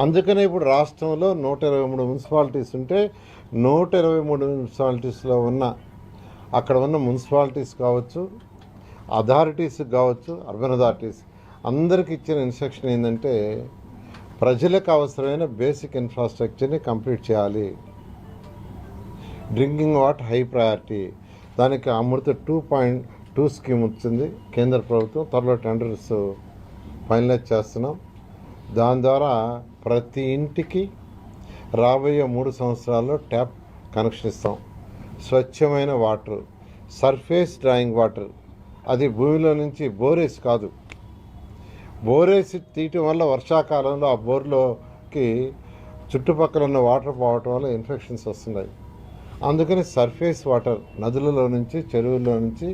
అందుకనే ఇప్పుడు రాష్ట్రంలో 123 మున్సిపాలిటీస్ ఉంటే 123 మున్సిపాలిటీస్లో అక్కడ ఉన్న మున్సిపాలిటీస్ కావచ్చు, అథారిటీస్ కావచ్చు, అర్బన్ అథారిటీస్ అందరికి ఇచ్చిన ఇన్స్ట్రక్షన్ ఏంటంటే ప్రజలకు అవసరమైన బేసిక్ ఇన్ఫ్రాస్ట్రక్చర్ని కంప్లీట్ చేయాలి. Drinking water high priority. దానికి అమృత 2.2 స్కీమ్ వచ్చింది కేంద్ర ప్రభుత్వం. త్వరలో టెండర్స్ ఫైనలైజ్ చేస్తున్నాం. దాని ద్వారా ప్రతి ఇంటికి రాబోయే 3 సంవత్సరాల్లో ట్యాప్ కనెక్షన్ ఇస్తాం. స్వచ్ఛమైన వాటర్, సర్ఫేస్ డ్రాయింగ్ వాటర్, అది భూమిలో నుంచి బోరేసి కాదు. బోరేసి తీయటం వల్ల వర్షాకాలంలో ఆ బోర్లోకి చుట్టుపక్కల ఉన్న వాటర్ పోవటం వల్ల ఇన్ఫెక్షన్స్ వస్తున్నాయి. అందుకని సర్ఫేస్ వాటర్, నదులలో నుంచి చెరువుల్లో నుంచి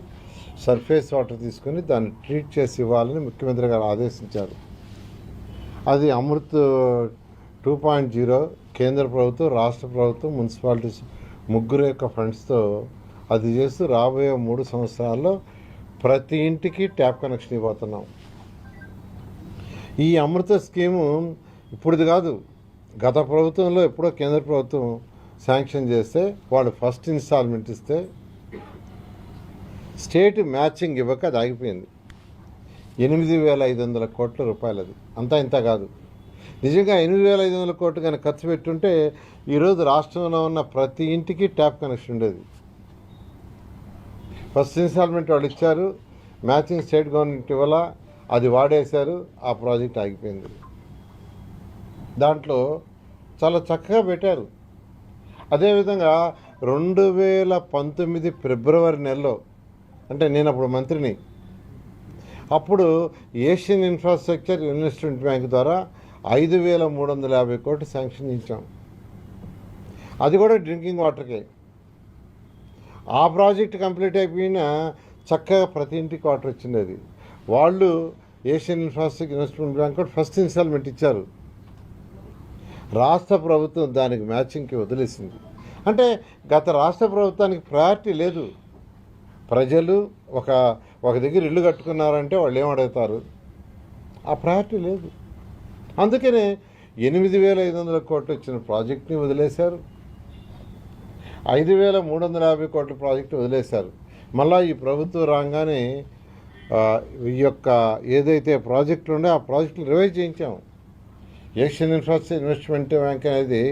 సర్ఫేస్ వాటర్ తీసుకొని దాన్ని ట్రీట్ చేసి ఇవ్వాలని ముఖ్యమంత్రి గారు ఆదేశించారు. అది అమృత్ 2.0 కేంద్ర ప్రభుత్వం, రాష్ట్ర ప్రభుత్వం, మున్సిపాలిటీస్ ముగ్గురు యొక్క ఫండ్స్తో అది చేస్తూ రాబోయే 3 సంవత్సరాల్లో ప్రతి ఇంటికి ట్యాప్ కనెక్షన్ ఇవ్వబోతున్నాం. ఈ అమృత స్కీము ఇప్పుడుది కాదు, గత ప్రభుత్వంలో ఎప్పుడో కేంద్ర ప్రభుత్వం శాంక్షన్ చేస్తే వాళ్ళు ఫస్ట్ ఇన్స్టాల్మెంట్ ఇస్తే స్టేట్ మ్యాచింగ్ ఇవ్వక అది ఆగిపోయింది. 8,500 కోట్ల రూపాయలు. అది అంతా ఇంత కాదు. నిజంగా 8,500 కోట్లు కనుక ఖర్చు పెట్టుంటే ఈరోజు రాష్ట్రంలో ఉన్న ప్రతి ఇంటికి ట్యాప్ కనెక్షన్ ఉండేది. ఫస్ట్ ఇన్స్టాల్మెంట్ వాళ్ళు ఇచ్చారు, మ్యాచింగ్ స్టేట్ గవర్నమెంట్ ఇవ్వాల, అది వాడేశారు, ఆ ప్రాజెక్ట్ ఆగిపోయింది. దాంట్లో చాలా చక్కగా పెట్టారు. అదేవిధంగా 2019 ఫిబ్రవరి నెలలో, అంటే నేను అప్పుడు మంత్రిని, అప్పుడు ఏషియన్ ఇన్ఫ్రాస్ట్రక్చర్ ఇన్వెస్ట్మెంట్ బ్యాంక్ ద్వారా 5,350 కోట్లు శాంక్షన్ ఇచ్చాం. అది కూడా డ్రింకింగ్ వాటర్కే. ఆ ప్రాజెక్ట్ కంప్లీట్ అయిపోయినా చక్కగా ప్రతి ఇంటికి వాటర్ వచ్చింది. అది వాళ్ళు ఏషియన్ ఇన్ఫ్రాస్ట్రక్చర్ ఇన్వెస్ట్మెంట్ బ్యాంక్ కూడా ఫస్ట్ ఇన్స్టాల్మెంట్ ఇచ్చారు. రాష్ట్ర ప్రభుత్వం దానికి మ్యాచింగ్కి వదిలేసింది. అంటే గత రాష్ట్ర ప్రభుత్వానికి ప్రయారిటీ లేదు. ప్రజలు ఒక దగ్గర ఇల్లు కట్టుకున్నారంటే వాళ్ళు ఏమడుగుతారు, ఆ ప్రయారిటీ లేదు. అందుకనే 8,500 కోట్లు వచ్చిన ప్రాజెక్ట్ని వదిలేశారు, 5,350 కోట్ల ప్రాజెక్టు వదిలేశారు. మళ్ళీ ఈ ప్రభుత్వం రాగానే ఈ యొక్క ఏదైతే ప్రాజెక్టులు ఉండే ఆ ప్రాజెక్టులు రివైజ్ చేయించాము. ఏషియన్ ఇన్ఫ్రాస్ట్రక్చర్ ఇన్వెస్ట్మెంట్ బ్యాంక్ అనేది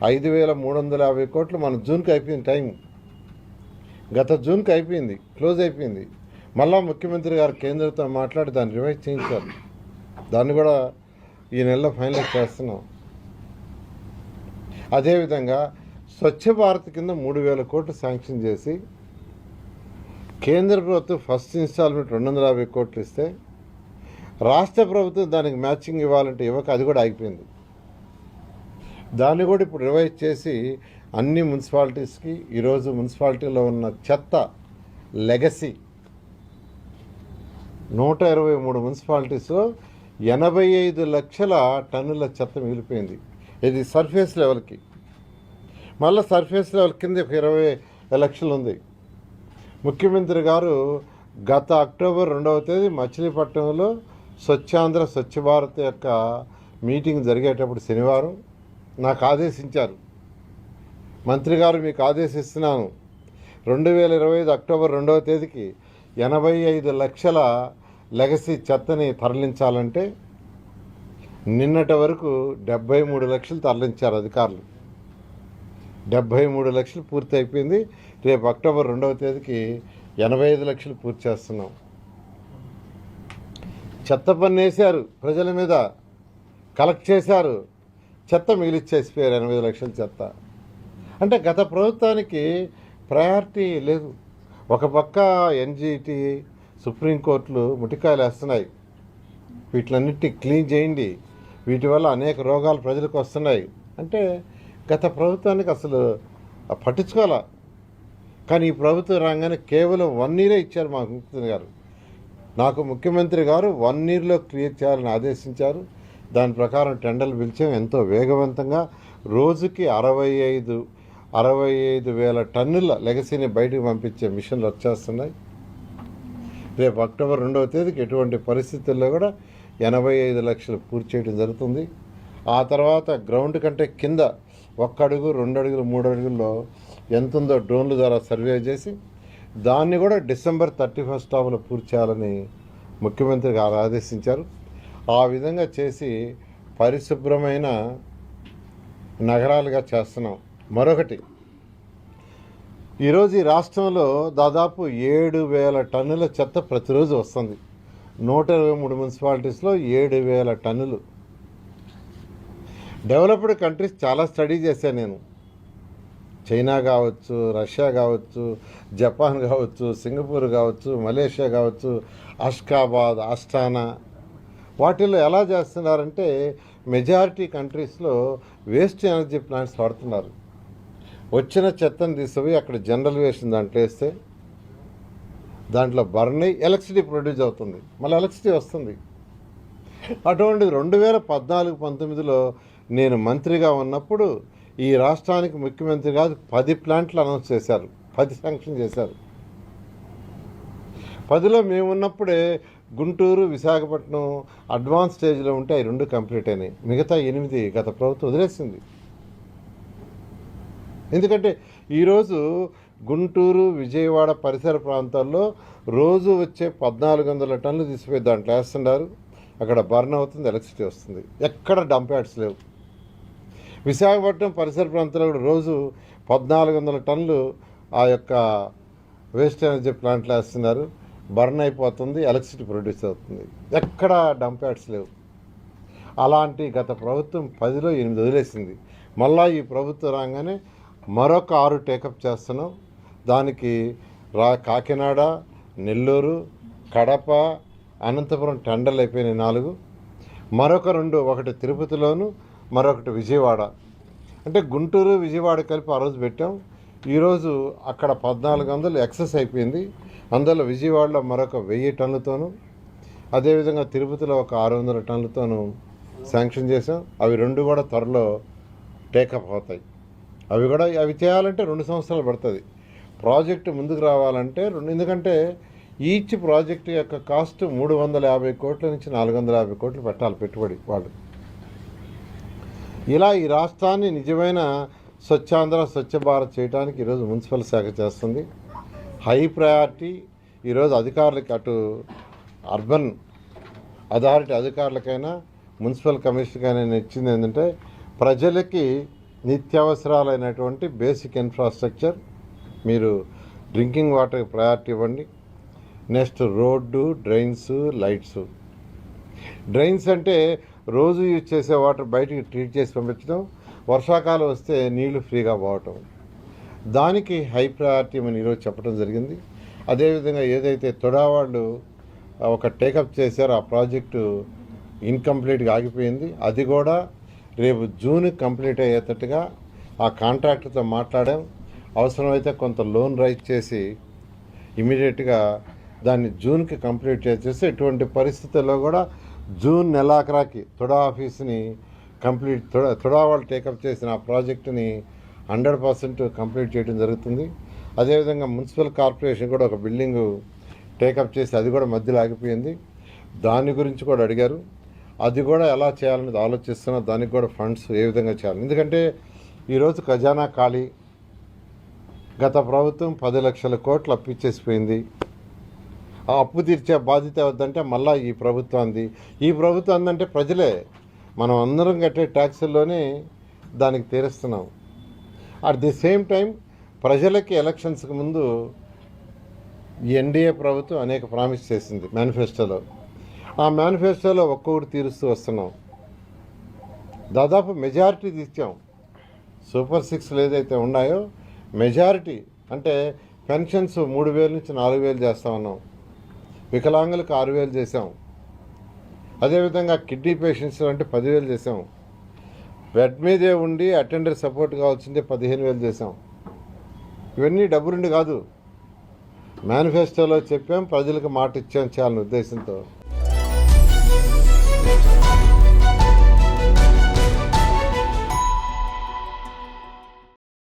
5,350 కోట్లు మన జూన్కి అయిపోయింది. టైం గత జూన్కి అయిపోయింది, క్లోజ్ అయిపోయింది. మళ్ళా ముఖ్యమంత్రి గారు కేంద్రంతో మాట్లాడి దాన్ని రివైజ్ చేయించారు. దాన్ని కూడా ఈ నెలలో ఫైనలైజ్ చేస్తున్నాం. అదేవిధంగా స్వచ్ఛ భారత్ కింద 3,000 కోట్లు శాంక్షన్ చేసి కేంద్ర ప్రభుత్వం ఫస్ట్ ఇన్స్టాల్మెంట్ 250 కోట్లు ఇస్తే రాష్ట్ర ప్రభుత్వం దానికి మ్యాచింగ్ ఇవ్వాలంటే ఇవ్వక అది కూడా ఆగిపోయింది. దాన్ని కూడా ఇప్పుడు రివైజ్ చేసి అన్ని మున్సిపాలిటీస్కి ఈరోజు మున్సిపాలిటీలో ఉన్న చెత్త లెగసీ 123 మున్సిపాలిటీస్లో 85 లక్షల టన్నుల చెత్త మిగిలిపోయింది. ఇది సర్ఫేస్ లెవెల్కి. మళ్ళీ సర్ఫేస్ లెవెల్ కింద 20 లక్షలు ఉంది. ముఖ్యమంత్రి గారు గత అక్టోబర్ 2వ తేదీ మచిలీపట్నంలో స్వచ్ఛాంధ్ర స్వచ్ఛ భారత్ యొక్క మీటింగ్ జరిగేటప్పుడు శనివారం నాకు ఆదేశించారు, మంత్రి గారు మీకు ఆదేశిస్తున్నాను 2025 అక్టోబర్ 2వ తేదీకి 85 లక్షల లెగసీ చెత్తని తరలించాలంటే నిన్నటి వరకు 73 లక్షలు తరలించారు అధికారులు. 73 లక్షలు పూర్తి అయిపోయింది. రేపు అక్టోబర్ 2వ తేదీకి 85 లక్షలు పూర్తి చేస్తున్నాం. చెత్త పన్ను వేశారు, ప్రజల మీద కలెక్ట్ చేశారు, చెత్త మిగిలిచ్చేసిపోయారు 80 లక్షల చెత్త. అంటే గత ప్రభుత్వానికి ప్రయారిటీ లేదు. ఒక పక్క ఎన్జిటి, సుప్రీంకోర్టులు ముటికాయలు వేస్తున్నాయి, వీటిలన్నిటినీ క్లీన్ చేయండి, వీటి వల్ల అనేక రోగాలు ప్రజలకు వస్తున్నాయి అంటే గత ప్రభుత్వానికి అసలు పట్టించుకోవాలా. కానీ ఈ ప్రభుత్వం రాగానే కేవలం 1 ఇయరే ఇచ్చారు మా ముఖ్యమంత్రి గారు. నాకు ముఖ్యమంత్రి గారు 1 ఇయర్లో క్లియర్ చేయాలని ఆదేశించారు. దాని ప్రకారం టెండర్లు పిలిచాం. ఎంతో వేగవంతంగా రోజుకి 65,000 టన్నుల లెగసీని బయటకు పంపించే మిషన్లు వచ్చేస్తున్నాయి. రేపు అక్టోబర్ 2వ తేదీకి ఎటువంటి పరిస్థితుల్లో కూడా 85 లక్షలు పూర్తి చేయడం జరుగుతుంది. ఆ తర్వాత గ్రౌండ్ కంటే కింద 1 అడుగు 2 అడుగులు 3 అడుగుల్లో ఎంత ఉందో డ్రోన్ల ద్వారా సర్వే చేసి దాన్ని కూడా డిసెంబర్ 31 పూర్తి చేయాలని ముఖ్యమంత్రి గారు ఆదేశించారు. ఆ విధంగా చేసి పరిశుభ్రమైన నగరాలుగా చేస్తున్నాం. మరొకటి, ఈరోజు ఈ రాష్ట్రంలో దాదాపు 7,000 టన్నుల చెత్త ప్రతిరోజు వస్తుంది. 123 మున్సిపాలిటీస్లో 7,000 టన్నులు. డెవలప్డ్ కంట్రీస్ చాలా స్టడీ చేశాను నేను. చైనా కావచ్చు, రష్యా కావచ్చు, జపాన్ కావచ్చు, సింగపూర్ కావచ్చు, మలేషియా కావచ్చు, అష్కాబాద్, ఆస్టానా, వాటిల్లో ఎలా చేస్తున్నారంటే మెజారిటీ కంట్రీస్లో వేస్ట్ ఎనర్జీ ప్లాంట్స్ వాడుతున్నారు. వచ్చిన చెత్తను తీసుకుపోయి అక్కడ జనరల్ వేస్ట్ దాంట్లో వేస్తే దాంట్లో బర్న్ అయ్యి ఎలక్ట్రిసిటీ ప్రొడ్యూస్ అవుతుంది, మళ్ళీ ఎలక్ట్రిసిటీ వస్తుంది. అటువంటి 2014-19లో నేను మంత్రిగా ఉన్నప్పుడు ఈ రాష్ట్రానికి ముఖ్యమంత్రి కాదు 10 ప్లాంట్లు అనౌన్స్ చేశారు, 10 శాంక్షన్ చేశారు. 10లో మేము ఉన్నప్పుడే గుంటూరు, విశాఖపట్నం అడ్వాన్స్ స్టేజ్లో ఉంటే అవి 2 కంప్లీట్ అయినాయి. మిగతా 8 గత ప్రభుత్వం వదిలేసింది. ఎందుకంటే ఈరోజు గుంటూరు, విజయవాడ పరిసర ప్రాంతాల్లో రోజు వచ్చే 1,400 టన్నులు తీసిపోయి దాంట్లో వేస్తున్నారు. అక్కడ బర్న్ అవుతుంది, ఎలక్ట్రిసిటీ వస్తుంది. ఎక్కడ డంప్ యార్డ్స్ లేవు. విశాఖపట్నం పరిసర ప్రాంతాల్లో కూడా రోజు 1,400 టన్నులు ఆ యొక్క వేస్ట్ ఎనర్జీ ప్లాంట్లు వేస్తున్నారు. బర్న్ అయిపోతుంది, ఎలక్ట్రిసిటీ ప్రొడ్యూస్ అవుతుంది. ఎక్కడ డంప్ యార్డ్స్ లేవు. అలాంటి గత ప్రభుత్వం 10లో 8 వదిలేసింది. మళ్ళా ఈ ప్రభుత్వం రాగానే మరొక 6 టేకప్ చేస్తున్నాం. దానికి కాకినాడ, నెల్లూరు, కడప, అనంతపురం టెండర్లు అయిపోయినాయి 4. మరొక 2, ఒకటి తిరుపతిలోను, మరొకటి విజయవాడ. అంటే గుంటూరు, విజయవాడ కలిపి ఆ రోజు పెట్టాం. ఈరోజు అక్కడ 1,400 ఎక్సెస్ అయిపోయింది. అందులో విజయవాడలో మరొక 1000 టన్నులతోనూ, అదేవిధంగా తిరుపతిలో ఒక 600 టన్నులతోనూ శాంక్షన్ చేసాం. అవి 2 కూడా త్వరలో టేకప్ అవుతాయి. అవి చేయాలంటే 2 సంవత్సరాలు పడుతుంది. ప్రాజెక్టు ముందుకు రావాలంటే ఎందుకంటే ఈచ్ ప్రాజెక్టు యొక్క కాస్ట్ 350 కోట్ల నుంచి 450 కోట్లు పెట్టాలి పెట్టుబడి వాళ్ళు. ఇలా ఈ రాష్ట్రాన్ని నిజమైన స్వచ్ఛాంధ్ర, స్వచ్ఛ భారత్ చేయడానికి ఈరోజు మున్సిపల్ శాఖ చేస్తుంది. High priority. ఈరోజు అధికారులకి, అటు అర్బన్ అథారిటీ అధికారులకైనా మున్సిపల్ కమిషనర్కైనా ఇచ్చింది ఏంటంటే ప్రజలకి నిత్యావసరాలైనటువంటి బేసిక్ ఇన్ఫ్రాస్ట్రక్చర్, మీరు డ్రింకింగ్ వాటర్కి ప్రయారిటీ ఇవ్వండి. Next road, drains, lights. Drains అంటే రోజు యూజ్ చేసే వాటర్ బయటికి ట్రీట్ చేసి పంపించడం, వర్షాకాలం వస్తే నీళ్లు ఫ్రీగా పోవటం, దానికి హై ప్రయారిటీ అని ఈరోజు చెప్పడం జరిగింది. అదేవిధంగా ఏదైతే తొడా వాళ్ళు ఒక టేకప్ చేశారో ఆ ప్రాజెక్టు ఇన్కంప్లీట్గా ఆగిపోయింది. అది కూడా రేపు జూన్కి కంప్లీట్ అయ్యేటట్టుగా ఆ కాంట్రాక్టర్తో మాట్లాడాం. అవసరమైతే కొంత లోన్ రైజ్ చేసి ఇమీడియట్గా దాన్ని జూన్కి కంప్లీట్ చేసేసి ఎటువంటి పరిస్థితుల్లో కూడా జూన్ నెలాఖరాకి తొడా ఆఫీస్ని కంప్లీట్ తొడా వాళ్ళు టేకప్ చేసిన ఆ ప్రాజెక్టుని 100% కంప్లీట్ చేయడం జరుగుతుంది. అదేవిధంగా మున్సిపల్ కార్పొరేషన్ కూడా ఒక బిల్డింగు టేకప్ చేసి అది కూడా మధ్యలో ఆగిపోయింది. దాని గురించి కూడా అడిగారు. అది కూడా ఎలా చేయాలనేది ఆలోచిస్తున్నా. దానికి కూడా ఫండ్స్ ఏ విధంగా చేయాలి. ఎందుకంటే ఈరోజు ఖజానా ఖాళీ. గత ప్రభుత్వం 10 లక్షల కోట్లు అప్పు ఇచ్చేసిపోయింది. ఆ అప్పు తీర్చే బాధ్యత వద్దంటే మళ్ళీ ఈ ప్రభుత్వాన్ని. ఈ ప్రభుత్వం అందంటే ప్రజలే, మనం అందరం కట్టే ట్యాక్సుల్లోనే దానికి తీరుస్తున్నాం. అట్ ది సేమ్ టైం ప్రజలకి ఎలక్షన్స్కి ముందు ఎన్డీఏ ప్రభుత్వం అనేక ప్రామిస్ చేసింది మేనిఫెస్టోలో. ఆ మేనిఫెస్టోలో ఒక్కొక్కటి తీరుస్తూ వస్తున్నాం. దాదాపు మెజారిటీ తీర్చాం. సూపర్ 6 ఏదైతే ఉన్నాయో మెజారిటీ అంటే పెన్షన్స్ 3,000 నుంచి 4,000 చేస్తా ఉన్నాం. వికలాంగులకు 6,000 చేసాం. అదేవిధంగా కిడ్నీ పేషెంట్స్ అంటే 10,000 చేసాం. బెడ్ మీదే ఉండి అటెండర్ సపోర్ట్ కావాల్సిందే 15,000 చేసాం. ఇవన్నీ డబ్బులుండి కాదు, మేనిఫెస్టోలో చెప్పాం, ప్రజలకు మాట ఇచ్చాం చేయాలనే ఉద్దేశంతో.